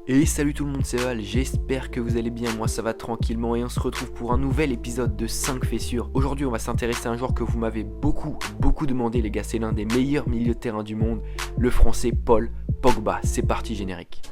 Et salut tout le monde, c'est Val, j'espère que vous allez bien, moi ça va tranquillement et on se retrouve pour un nouvel épisode de 5 Fessures. Aujourd'hui on va s'intéresser à un joueur que vous m'avez beaucoup demandé les gars, c'est l'un des meilleurs milieux de terrain du monde, le français Paul Pogba. C'est parti générique.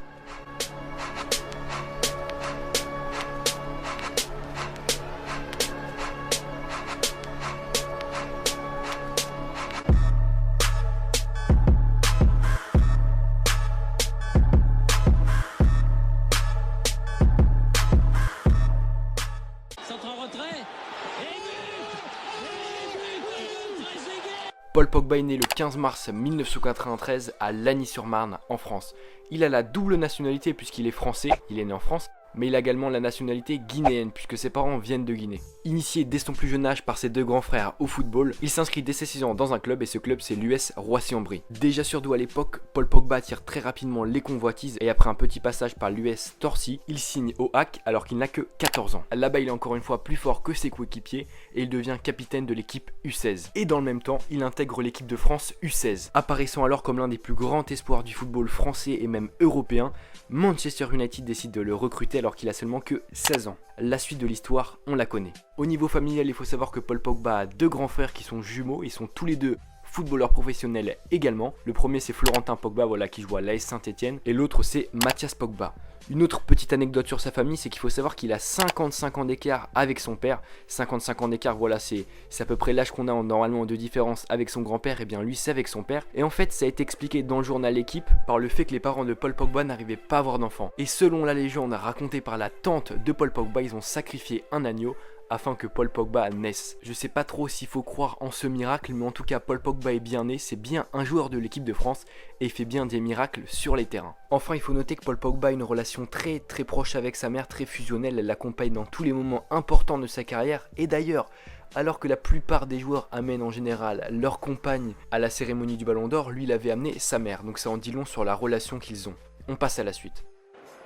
Paul Pogba est né le 15 mars 1993 à Lagny-sur-Marne en France. Il a la double nationalité puisqu'il est français, il est né en France, mais il a également la nationalité guinéenne puisque ses parents viennent de Guinée. Initié dès son plus jeune âge par ses deux grands frères au football, il s'inscrit dès ses 6 ans dans un club et ce club c'est l'US Roissy-en-Brie. Déjà surdoué à l'époque, Paul Pogba attire très rapidement les convoitises et après un petit passage par l'US Torcy, il signe au HAC alors qu'il n'a que 14 ans. Là-bas il est encore une fois plus fort que ses coéquipiers et il devient capitaine de l'équipe U16. Et dans le même temps, il intègre l'équipe de France U16. Apparaissant alors comme l'un des plus grands espoirs du football français et même européen, Manchester United décide de le recruter alors qu'il a seulement que 16 ans. La suite de l'histoire, on la connaît. Au niveau familial, il faut savoir que Paul Pogba a deux grands frères qui sont jumeaux, ils sont tous les deux footballeurs professionnels également. Le premier c'est Florentin Pogba, qui joue à l'AS Saint-Etienne, et l'autre c'est Mathias Pogba. Une autre petite anecdote sur sa famille, c'est qu'il faut savoir qu'il a 55 ans d'écart avec son père. 55 ans d'écart, c'est à peu près l'âge qu'on a normalement de différence avec son grand-père, et bien lui c'est avec son père. Et en fait ça a été expliqué dans le journal L'équipe par le fait que les parents de Paul Pogba n'arrivaient pas à avoir d'enfants. Et selon la légende racontée par la tante de Paul Pogba, ils ont sacrifié un agneau afin que Paul Pogba naisse. Je sais pas trop s'il faut croire en ce miracle, mais en tout cas Paul Pogba est bien né, c'est bien un joueur de l'équipe de France et il fait bien des miracles sur les terrains. Enfin, il faut noter que Paul Pogba a une relation très proche avec sa mère, très fusionnelle, elle l'accompagne dans tous les moments importants de sa carrière et d'ailleurs, alors que la plupart des joueurs amènent en général leur compagne à la cérémonie du Ballon d'Or, lui il avait amené sa mère, donc ça en dit long sur la relation qu'ils ont. On passe à la suite.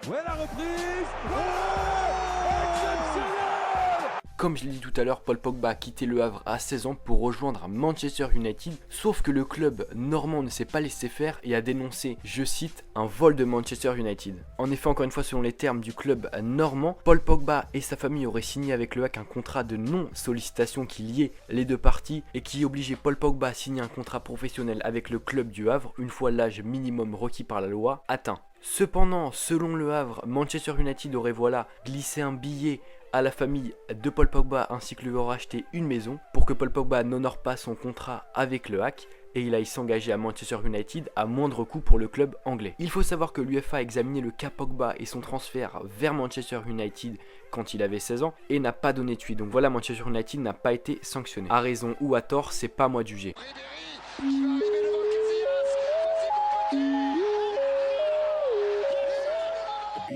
Ouais, la reprise. Comme je l'ai dit tout à l'heure, Paul Pogba a quitté le Havre à 16 ans pour rejoindre Manchester United, sauf que le club normand ne s'est pas laissé faire et a dénoncé, je cite, un vol de Manchester United. En effet, encore une fois, selon les termes du club normand, Paul Pogba et sa famille auraient signé avec le HAC un contrat de non-sollicitation qui liait les deux parties et qui obligeait Paul Pogba à signer un contrat professionnel avec le club du Havre une fois l'âge minimum requis par la loi atteint. Cependant, selon le Havre, Manchester United aurait glissé un billet à la famille de Paul Pogba ainsi que lui aurait acheté une maison pour que Paul Pogba n'honore pas son contrat avec le HAC et il aille s'engager à Manchester United à moindre coût pour le club anglais. Il faut savoir que l'UEFA a examiné le cas Pogba et son transfert vers Manchester United quand il avait 16 ans et n'a pas donné de suite. Donc voilà, Manchester United n'a pas été sanctionné. À raison ou à tort, c'est pas à moi de juger.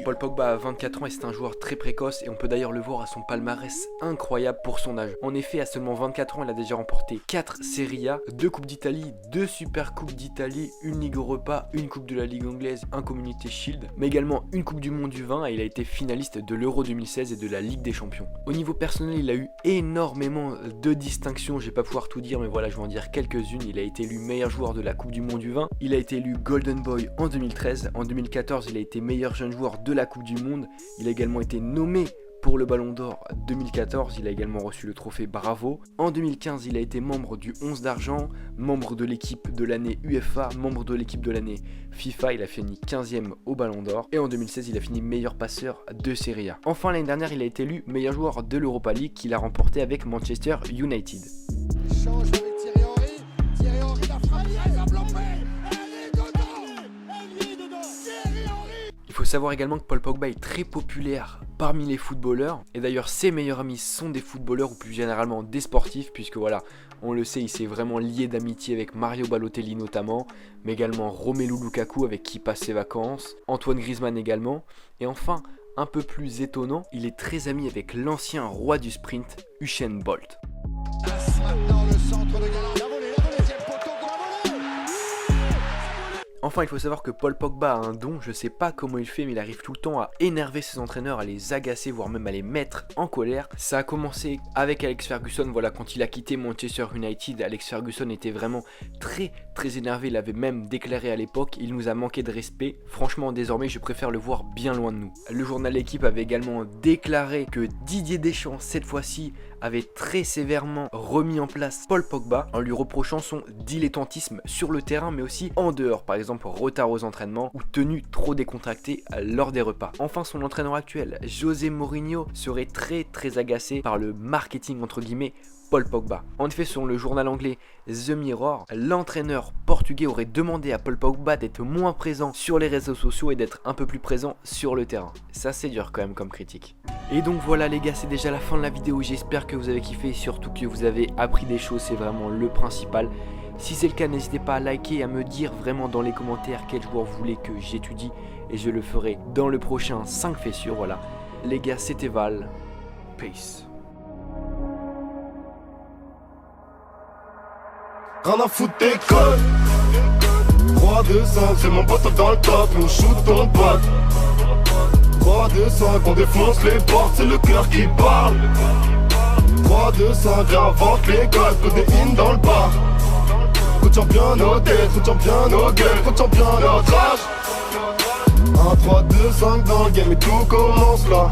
Paul Pogba a 24 ans et c'est un joueur très précoce et on peut d'ailleurs le voir à son palmarès incroyable pour son âge. En effet, à seulement 24 ans, il a déjà remporté 4 Serie A, 2 Coupes d'Italie, 2 Super Coupes d'Italie, une Ligue Europa, une Coupe de la Ligue anglaise, un Community Shield, mais également une Coupe du Monde du vin et il a été finaliste de l'Euro 2016 et de la Ligue des Champions. Au niveau personnel, il a eu énormément de distinctions, je vais pas pouvoir tout dire, mais voilà, je vais en dire quelques-unes. Il a été élu meilleur joueur de la Coupe du Monde du vin, il a été élu Golden Boy en 2013, en 2014, il a été meilleur jeune joueur de la Coupe du Monde, il a également été nommé pour le Ballon d'Or 2014, il a également reçu le trophée Bravo. En 2015, il a été membre du 11 d'argent, membre de l'équipe de l'année UEFA, membre de l'équipe de l'année FIFA, il a fini 15e au Ballon d'Or. Et en 2016, il a fini meilleur passeur de Serie A. Enfin, l'année dernière, il a été élu meilleur joueur de l'Europa League qu'il a remporté avec Manchester United. Change avec Thierry Henry. Thierry Henry la frappe, elle va blomper. Il faut savoir également que Paul Pogba est très populaire parmi les footballeurs et d'ailleurs ses meilleurs amis sont des footballeurs ou plus généralement des sportifs puisque voilà, on le sait, il s'est vraiment lié d'amitié avec Mario Balotelli notamment, mais également Romelu Lukaku avec qui il passe ses vacances, Antoine Griezmann également et enfin, un peu plus étonnant, il est très ami avec l'ancien roi du sprint, Usain Bolt. Maintenant le centre de Galard. La volée, deuxième poteau, la volée. Enfin, il faut savoir que Paul Pogba a un don, je sais pas comment il fait, mais il arrive tout le temps à énerver ses entraîneurs, à les agacer, voire même à les mettre en colère. Ça a commencé avec Alex Ferguson, voilà, quand il a quitté Manchester United, Alex Ferguson était vraiment très énervé, il avait même déclaré à l'époque, il nous a manqué de respect, franchement désormais je préfère le voir bien loin de nous. Le journal L'équipe avait également déclaré que Didier Deschamps, cette fois-ci, avait très sévèrement remis en place Paul Pogba en lui reprochant son dilettantisme sur le terrain mais aussi en dehors, par exemple retard aux entraînements ou tenue trop décontractée lors des repas. Enfin, son entraîneur actuel, José Mourinho, serait très agacé par le marketing entre guillemets Paul Pogba. En effet, selon le journal anglais The Mirror, l'entraîneur portugais aurait demandé à Paul Pogba d'être moins présent sur les réseaux sociaux et d'être un peu plus présent sur le terrain. Ça, c'est dur quand même comme critique. Et donc voilà les gars, c'est déjà la fin de la vidéo, j'espère que vous avez kiffé, surtout que vous avez appris des choses, c'est vraiment le principal. Si c'est le cas, n'hésitez pas à liker et à me dire vraiment dans les commentaires quel joueur vous voulez que j'étudie et je le ferai dans le prochain 5 faits sûrs, voilà. Les gars, c'était Val, peace. Rien à foutre tes codes 3, 2, 5, c'est mon pote dans le top, on shoot ton pote 3, 2, 5, on défonce les portes, c'est le cœur qui parle 3, 2, 5, j'invente les codes, que des hymnes dans le bar Coachant bien nos têtes, coachant bien nos gueules, coachant bien notre âge 1, 3, 2, 5 dans le game et tout commence là